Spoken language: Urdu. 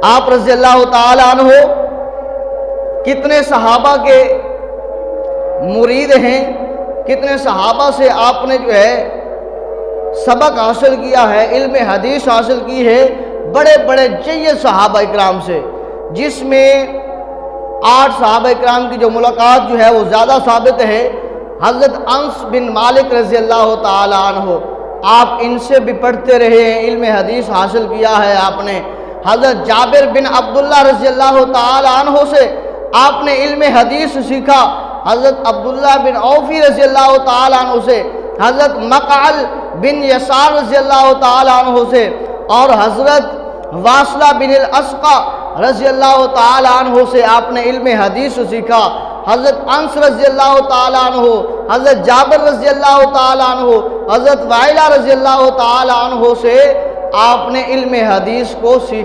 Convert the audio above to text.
آپ رضی اللہ تعالیٰ عنہ کتنے صحابہ کے مرید ہیں، کتنے صحابہ سے آپ نے جو ہے سبق حاصل کیا ہے، علم حدیث حاصل کی ہے، بڑے بڑے جید صحابہ اکرام سے، جس میں 8 صحابہ اکرام کی جو ملاقات جو ہے وہ زیادہ ثابت ہے۔ حضرت انس بن مالک رضی اللہ تعالی عنہ، آپ ان سے بھی پڑھتے رہے ہیں، علم حدیث حاصل کیا ہے آپ نے۔ حضرت جابر بن عبداللہ رضی اللہ تعالی عنہ سے آپ نے علم حدیث سیکھا۔ حضرت عبداللہ بن عوفی رضی اللہ تعالی عنہ سے، حضرت مقعل بن یسار رضی اللہ تعالی عنہ سے، اور حضرت واصلہ بن الاسقع رضی اللہ تعالی عنہ سے آپ نے علم حدیث سیکھا۔ حضرت انس رضی اللہ تعالی عنہ، حضرت جابر رضی اللہ تعالی عنہ، حضرت وائلہ رضی اللہ تعالی عنہ سے آپ نے علم حدیث کو سیکھا۔